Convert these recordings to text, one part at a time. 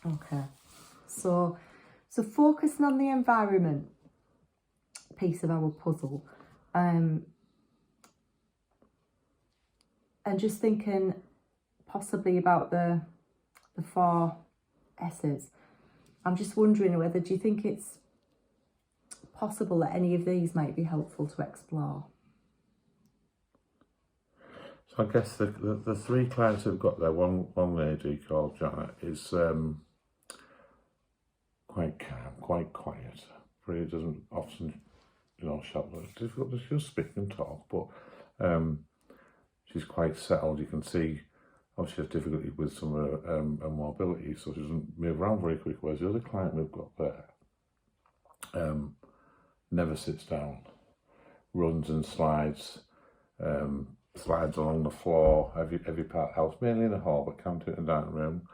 Okay. So focusing on the environment piece of our puzzle, and just thinking possibly about the 4 S's. I'm just wondering whether, do you think it's possible that any of these might be helpful to explore? So I guess the 3 clients who've got there, one lady called Janet is quite calm, quite quiet. Really doesn't often, shout. It's difficult to just speak and talk, but she's quite settled. You can see obviously has difficulty with some of her mobility, so she doesn't move around very quick. Whereas the other client we've got there never sits down, runs and slides, slides along the floor, every part of the house, mainly in the hall, but can do it in the dining room.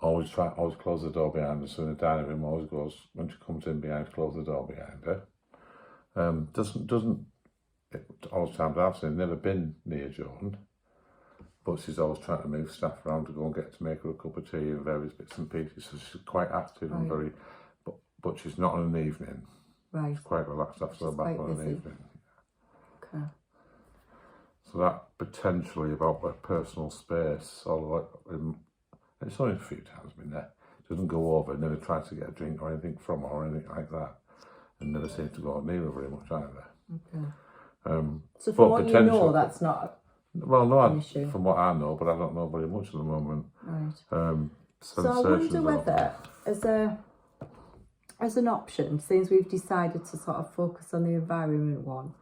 Always close the door behind her, so in the dining room always goes, when she comes in behind, close the door behind her. Doesn't all the times I've seen, never been near Joan, but she's always trying to move staff around to go and get to make her a cup of tea and various bits and pieces. So she's quite active and very, but she's not on an evening. Right. She's quite relaxed after her bath on an evening. Okay. So that potentially about her personal space, it's only a few times been there. She doesn't go over, never tries to get a drink or anything from her or anything like that, and never seems to go near her very much either. Okay. So from what you know, that's not an issue. From what I know, but I don't know very much at the moment. Right. So I wonder whether, as an option, since we've decided to sort of focus on the environment one,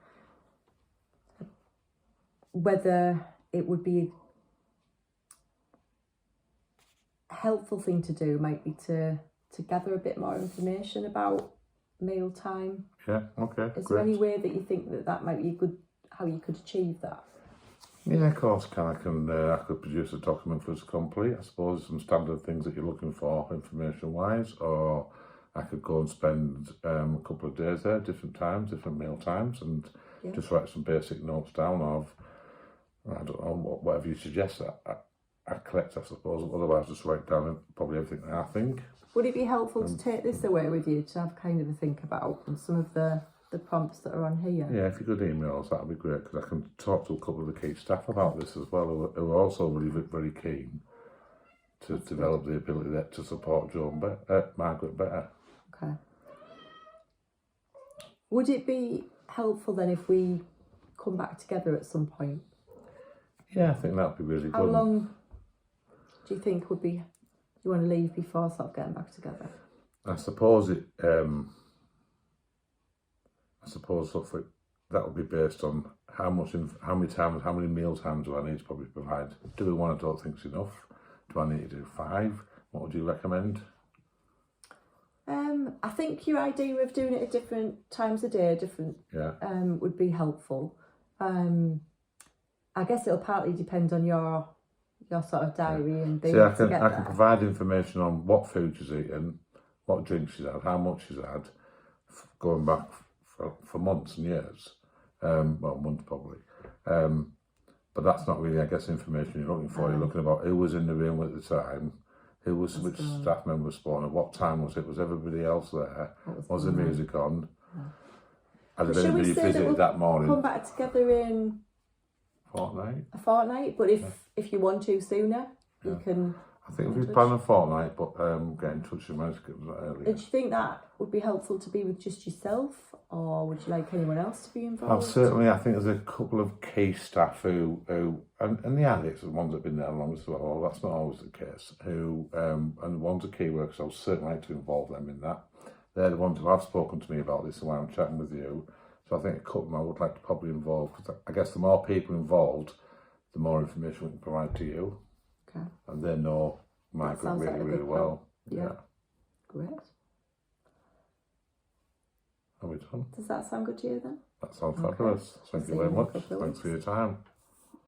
whether it would be a helpful thing to do might be to gather a bit more information about mealtime. Yeah, okay. Is there any way that you think that might be how you could achieve that? Yeah, of course, I could produce a document for us to complete. I suppose some standard things that you're looking for information-wise, or I could go and spend a couple of days there, different times, different meal times, and just write some basic notes down of, I don't know, whatever you suggest I collect, I suppose. Otherwise, just write down probably everything that I think. Would it be helpful to take this away with you to have kind of a think about and some of the prompts that are on here? Yeah, if you could email us, that would be great, because I can talk to a couple of the key staff about this as well, who are also really very keen to develop the ability to support Margaret better. Okay. Would it be helpful then if we come back together at some point? Yeah, I think that would be really good. How long do you think would be you want to leave before sort of getting back together? I suppose that would be based on how many meal times do I need to probably provide. Do we want to do think's enough? Do I need to do 5? What would you recommend? I think your idea of doing it at different times of day, would be helpful. I guess it'll partly depend on your sort of diary and being able to get I can provide information on what food she's eaten, what drinks she's had, how much she's had, going back for months and years. Well, months probably. But that's not really, I guess, information you're looking for. You're looking about who was in the room at the time, which staff member was spawning, what time was it, was everybody else there, was the music on, has anybody visited that morning? Come back together in a fortnight, but if you want to sooner, you can. I think if we plan a fortnight, but get in touch with me earlier. Do you think that would be helpful to be with just yourself, or would you like anyone else to be involved? I think there's a couple of key staff who and the addicts are the ones that have been there longest as well. That's not always the case. And the ones are key workers, I would certainly like to involve them in that. They're the ones who have spoken to me about this while I'm chatting with you. So I think a couple of them I would like to probably involve, because I guess the more people involved, the more information we can provide to you. Okay. And they know Margaret really well. Yeah. Great. Are we done? Does that sound good to you then? That sounds fabulous. Thank you very much. Thanks for your time.